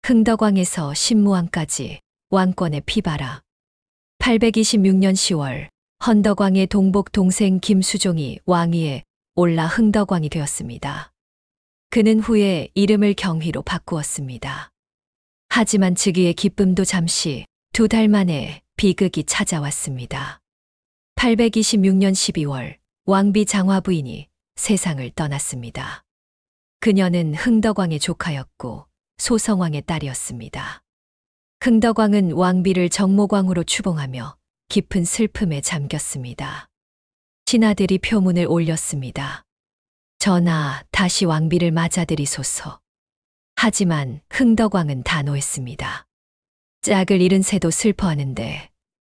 흥덕왕에서 신무왕까지 왕권의 피바라. 826년 10월 헌덕왕의 동복 동생 김수종이 왕위에 올라 흥덕왕이 되었습니다. 그는 후에 이름을 경휘로 바꾸었습니다. 하지만 즉위의 기쁨도 잠시 2달 만에 비극이 찾아왔습니다. 826년 12월 왕비 장화 부인이 세상을 떠났습니다. 그녀는 흥덕왕의 조카였고 소성왕의 딸이었습니다. 흥덕왕은 왕비를 정목왕으로 추봉하며 깊은 슬픔에 잠겼습니다. 신하들이 표문을 올렸습니다. 전하, 다시 왕비를 맞아들이소서. 하지만 흥덕왕은 단호했습니다. 짝을 잃은 새도 슬퍼하는데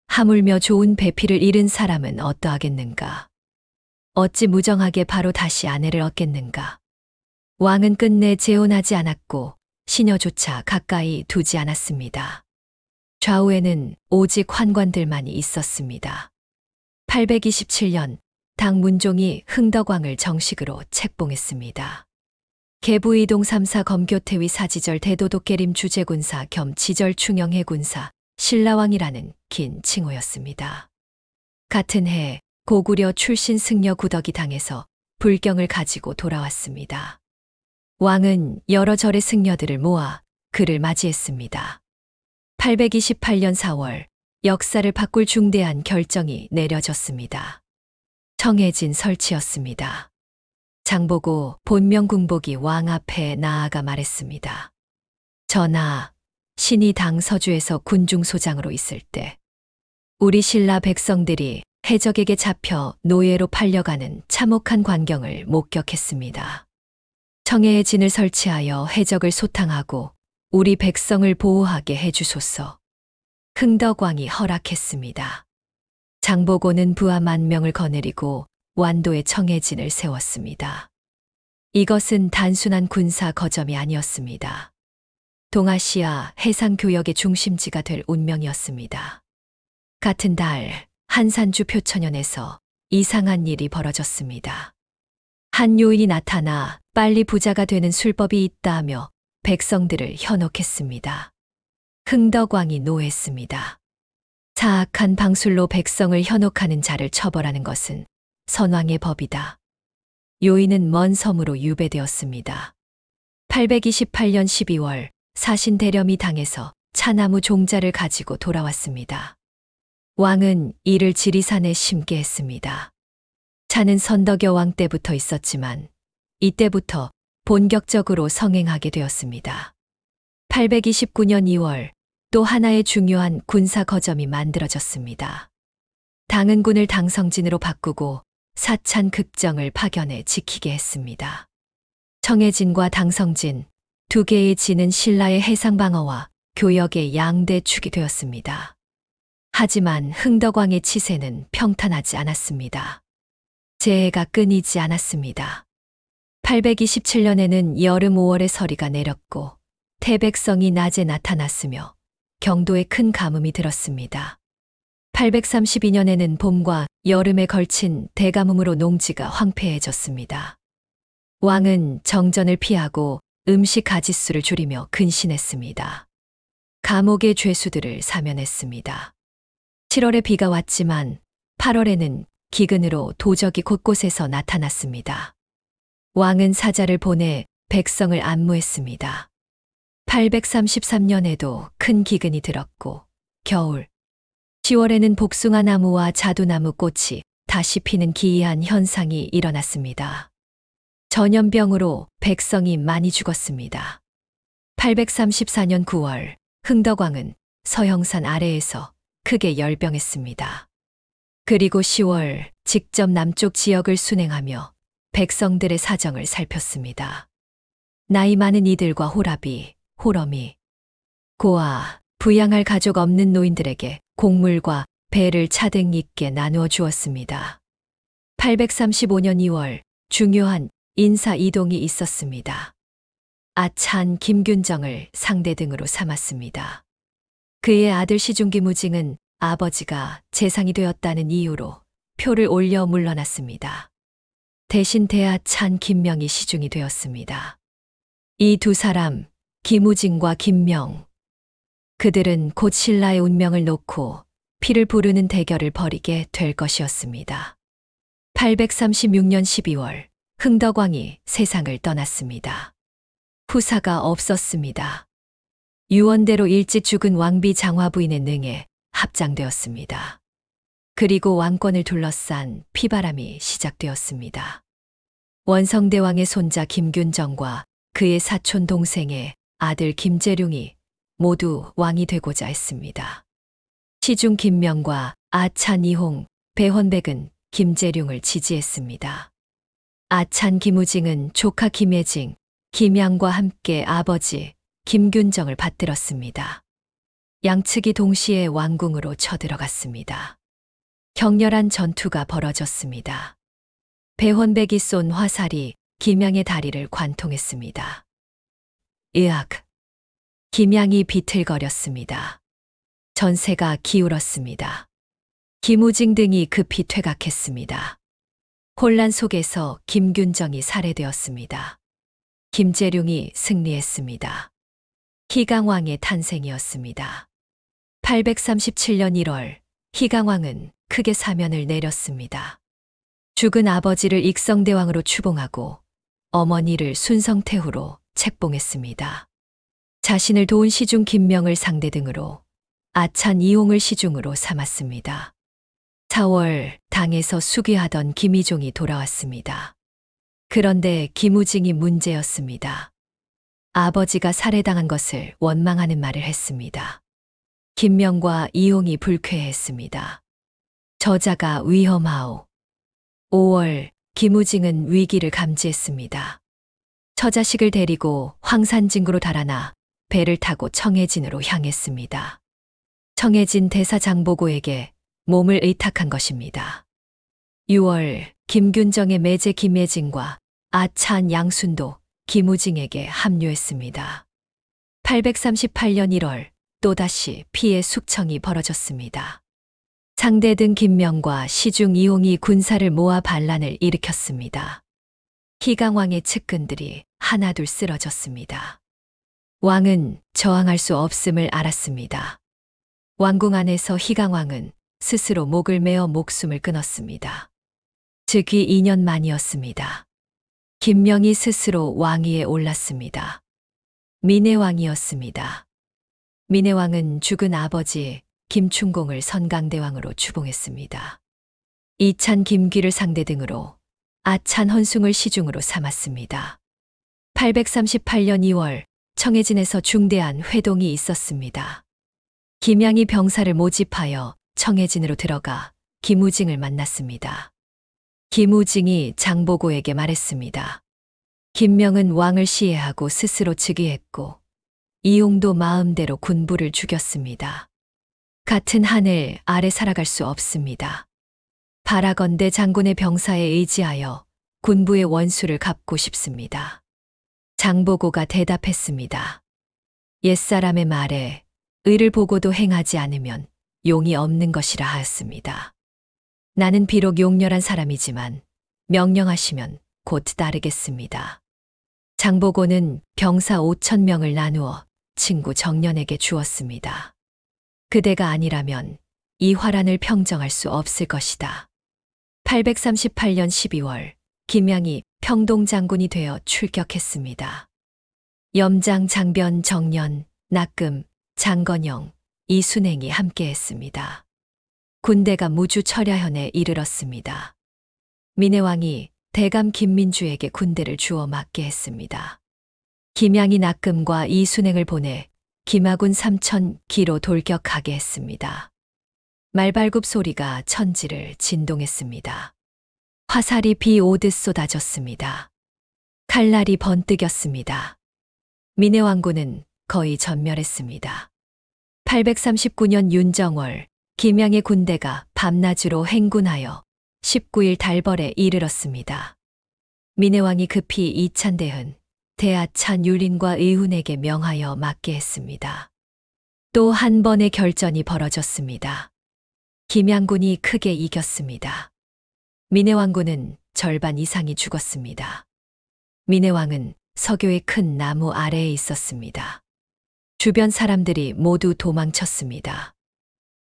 하물며 좋은 배필을 잃은 사람은 어떠하겠는가? 어찌 무정하게 바로 다시 아내를 얻겠는가? 왕은 끝내 재혼하지 않았고 시녀조차 가까이 두지 않았습니다. 좌우에는 오직 환관들만이 있었습니다. 827년 당 문종이 흥덕왕을 정식으로 책봉했습니다. 계부이동 3사 검교태위 사지절 대도독계림 주재군사 겸 지절 충영해군사 신라왕이라는 긴 칭호였습니다. 같은 해 고구려 출신 승려 구덕이 당에서 불경을 가지고 돌아왔습니다. 왕은 여러 절의 승려들을 모아 그를 맞이했습니다. 828년 4월 역사를 바꿀 중대한 결정이 내려졌습니다. 청해진 설치였습니다. 장보고 본명궁복이 왕 앞에 나아가 말했습니다. 전하, 신이 당 서주에서 군중소장으로 있을 때 우리 신라 백성들이 해적에게 잡혀 노예로 팔려가는 참혹한 광경을 목격했습니다. 청해의 진을 설치하여 해적을 소탕하고 우리 백성을 보호하게 해주소서. 흥덕왕이 허락했습니다. 장보고는 부하 10,000명을 거느리고 완도에 청해진을 세웠습니다. 이것은 단순한 군사 거점이 아니었습니다. 동아시아 해상교역의 중심지가 될 운명이었습니다. 같은 달 한산주 표천연에서 이상한 일이 벌어졌습니다. 한 요인이 나타나 빨리 부자가 되는 술법이 있다 하며 백성들을 현혹했습니다. 흥덕왕이 노했습니다. 사악한 방술로 백성을 현혹하는 자를 처벌하는 것은 선왕의 법이다. 요인은 먼 섬으로 유배되었습니다. 828년 12월 사신 대렴이 당에서 차나무 종자를 가지고 돌아왔습니다. 왕은 이를 지리산에 심게 했습니다. 차는 선덕여 왕 때부터 있었지만 이때부터 본격적으로 성행하게 되었습니다. 829년 2월 또 하나의 중요한 군사 거점이 만들어졌습니다. 당은군을 당성진으로 바꾸고 사찬 극정을 파견해 지키게 했습니다. 청해진과 당성진 두 개의 진은 신라의 해상방어와 교역의 양대 축이 되었습니다. 하지만 흥덕왕의 치세는 평탄하지 않았습니다. 재해가 끊이지 않았습니다. 827년에는 여름 5월에 서리가 내렸고 태백성이 낮에 나타났으며 경도에 큰 가뭄이 들었습니다. 832년에는 봄과 여름에 걸친 대가뭄으로 농지가 황폐해졌습니다. 왕은 정전을 피하고 음식 가짓수를 줄이며 근신했습니다. 감옥의 죄수들을 사면했습니다. 7월에 비가 왔지만 8월에는 기근으로 도적이 곳곳에서 나타났습니다. 왕은 사자를 보내 백성을 안무했습니다. 833년에도 큰 기근이 들었고 겨울 10월에는 복숭아 나무와 자두나무 꽃이 다시 피는 기이한 현상이 일어났습니다. 전염병으로 백성이 많이 죽었습니다. 834년 9월 흥덕왕은 서형산 아래에서 크게 열병했습니다. 그리고 10월 직접 남쪽 지역을 순행하며 백성들의 사정을 살폈습니다. 나이 많은 이들과 호랍이, 호럼이, 고아, 부양할 가족 없는 노인들에게 곡물과 배를 차등 있게 나누어 주었습니다. 835년 2월 중요한 인사 이동이 있었습니다. 아찬 김균정을 상대 등으로 삼았습니다. 그의 아들 시중기 무징은 아버지가 재상이 되었다는 이유로 표를 올려 물러났습니다. 대신 대아찬 김명이 시중이 되었습니다. 이 두 사람 김우징과 김명. 그들은 곧 신라의 운명을 놓고 피를 부르는 대결을 벌이게 될 것이었습니다. 836년 12월 흥덕왕이 세상을 떠났습니다. 후사가 없었습니다. 유언대로 일찍 죽은 왕비 장화 부인의 능에 합장되었습니다. 그리고 왕권을 둘러싼 피바람이 시작되었습니다. 원성대왕의 손자 김균정과 그의 사촌 동생의 아들 김재룡이 모두 왕이 되고자 했습니다. 시중 김명과 아찬 이홍, 배헌백은 김재룡을 지지했습니다. 아찬 김우징은 조카 김예징, 김양과 함께 아버지 김균정을 받들었습니다. 양측이 동시에 왕궁으로 쳐들어갔습니다. 격렬한 전투가 벌어졌습니다. 배헌백이 쏜 화살이 김양의 다리를 관통했습니다. 으악! 김양이 비틀거렸습니다. 전세가 기울었습니다. 김우징 등이 급히 퇴각했습니다. 혼란 속에서 김균정이 살해되었습니다. 김재룡이 승리했습니다. 희강왕의 탄생이었습니다. 837년 1월 희강왕은 크게 사면을 내렸습니다. 죽은 아버지를 익성대왕으로 추봉하고 어머니를 순성태후로 책봉했습니다. 자신을 도운 시중 김명을 상대 등으로 아찬 이홍을 시중으로 삼았습니다. 4월 당에서 수귀하던 김희종이 돌아왔습니다. 그런데 김우징이 문제였습니다. 아버지가 살해당한 것을 원망하는 말을 했습니다. 김명과 이홍이 불쾌했습니다. 저자가 위험하오. 5월 김우징은 위기를 감지했습니다. 처자식을 데리고 황산진구로 달아나 배를 타고 청해진으로 향했습니다. 청해진 대사 장보고에게 몸을 의탁한 것입니다. 6월 김균정의 매제 김예진과 아찬 양순도 김우징에게 합류했습니다. 838년 1월 또다시 피해 숙청이 벌어졌습니다. 상대등 김명과 시중 이홍이 군사를 모아 반란을 일으켰습니다. 희강왕의 측근들이 하나둘 쓰러졌습니다. 왕은 저항할 수 없음을 알았습니다. 왕궁 안에서 희강왕은 스스로 목을 메어 목숨을 끊었습니다. 즉위 2년 만이었습니다. 김명이 스스로 왕위에 올랐습니다. 민해왕이었습니다. 민해왕은 죽은 아버지 김충공을 선강대왕으로 추봉했습니다. 이찬 김귀를 상대 등으로 아찬 헌숭을 시중으로 삼았습니다. 838년 2월 청해진에서 중대한 회동이 있었습니다. 김양이 병사를 모집하여 청해진으로 들어가 김우징을 만났습니다. 김우징이 장보고에게 말했습니다. 김명은 왕을 시해하고 스스로 즉위했고 이홍도 마음대로 군부를 죽였습니다. 같은 하늘 아래 살아갈 수 없습니다. 바라건대 장군의 병사에 의지하여 군부의 원수를 갚고 싶습니다. 장보고가 대답했습니다. 옛사람의 말에 의를 보고도 행하지 않으면 용이 없는 것이라 하였습니다. 나는 비록 용렬한 사람이지만 명령하시면 곧 따르겠습니다. 장보고는 병사 5,000명을 나누어 친구 정년에게 주었습니다. 그대가 아니라면 이 화란을 평정할 수 없을 것이다. 838년 12월 김양이 평동장군이 되어 출격했습니다. 염장, 장변, 정년, 낙금, 장건영, 이순행이 함께했습니다. 군대가 무주 철야현에 이르렀습니다. 민해왕이 대감 김민주에게 군대를 주어 맡게 했습니다. 김양이 낙금과 이순행을 보내 김하군 3,000기로 돌격하게 했습니다. 말발굽 소리가 천지를 진동했습니다. 화살이 비 오듯 쏟아졌습니다. 칼날이 번뜩였습니다. 민해왕군은 거의 전멸했습니다. 839년 윤정월 김양의 군대가 밤낮으로 행군하여 19일 달벌에 이르렀습니다. 민해왕이 급히 이찬대흔, 대하찬 율린과 의훈에게 명하여 맡게 했습니다. 또 한 번의 결전이 벌어졌습니다. 김양군이 크게 이겼습니다. 민해왕군은 절반 이상이 죽었습니다. 민해왕은 서교의 큰 나무 아래에 있었습니다. 주변 사람들이 모두 도망쳤습니다.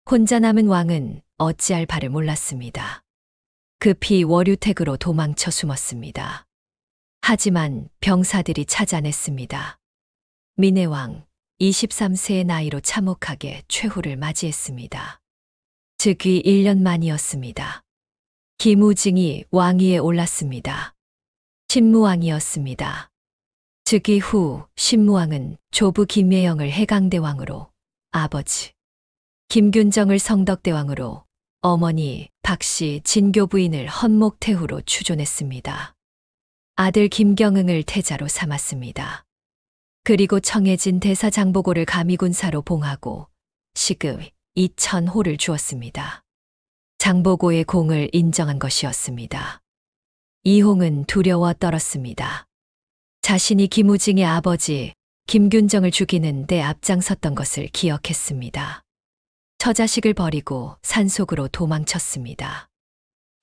혼자 남은 왕은 어찌할 바를 몰랐습니다. 급히 월유택으로 도망쳐 숨었습니다. 하지만 병사들이 찾아냈습니다. 민해왕 23세의 나이로 참혹하게 최후를 맞이했습니다. 즉위 1년 만이었습니다. 김우징이 왕위에 올랐습니다. 신무왕이었습니다. 즉위 후 신무왕은 조부 김예영을 해강대왕으로, 아버지 김균정을 성덕대왕으로, 어머니 박씨 진교 부인을 헌목태후로 추존했습니다. 아들 김경응을 태자로 삼았습니다. 그리고 청해진 대사장보고를 감의군사로 봉하고 시급 2,000호를 주었습니다. 장보고의 공을 인정한 것이었습니다. 이홍은 두려워 떨었습니다. 자신이 김우징의 아버지 김균정을 죽이는 데 앞장섰던 것을 기억했습니다. 처자식을 버리고 산속으로 도망쳤습니다.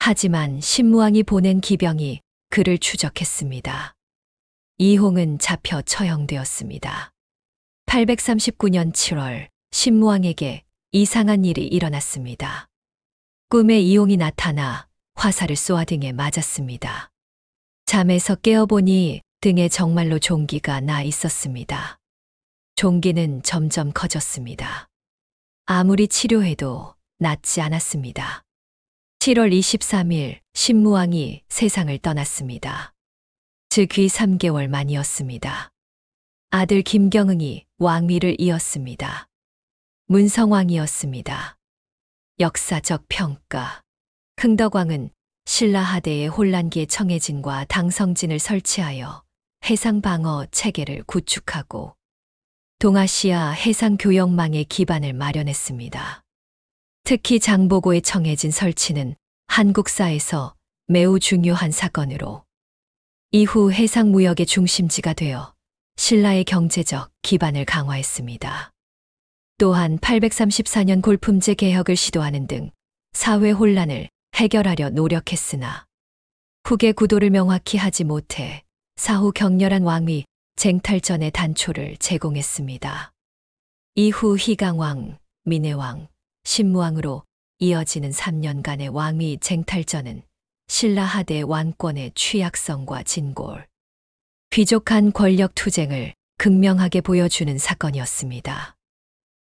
하지만 신무왕이 보낸 기병이 그를 추적했습니다. 이홍은 잡혀 처형되었습니다. 839년 7월 신무왕에게 이상한 일이 일어났습니다. 꿈에 이홍이 나타나 화살을 쏘아 등에 맞았습니다. 잠에서 깨어보니 등에 정말로 종기가 나 있었습니다. 종기는 점점 커졌습니다. 아무리 치료해도 낫지 않았습니다. 7월 23일 신무왕이 세상을 떠났습니다. 즉위 3개월 만이었습니다. 아들 김경응이 왕위를 이었습니다. 문성왕이었습니다. 역사적 평가. 흥덕왕은 신라하대의 혼란기에 청해진과 당성진을 설치하여 해상방어 체계를 구축하고 동아시아 해상교역망의 기반을 마련했습니다. 특히 장보고의 청해진 설치는 한국사에서 매우 중요한 사건으로 이후 해상무역의 중심지가 되어 신라의 경제적 기반을 강화했습니다. 또한 834년 골품제 개혁을 시도하는 등 사회 혼란을 해결하려 노력했으나 후계 구도를 명확히 하지 못해 사후 격렬한 왕위 쟁탈전의 단초를 제공했습니다. 이후 희강왕, 민해왕, 신무왕으로 이어지는 3년간의 왕위 쟁탈전은 신라하대 왕권의 취약성과 진골, 귀족한 권력 투쟁을 극명하게 보여주는 사건이었습니다.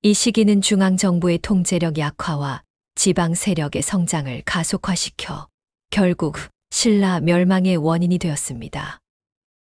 이 시기는 중앙정부의 통제력 약화와 지방 세력의 성장을 가속화시켜 결국 신라 멸망의 원인이 되었습니다.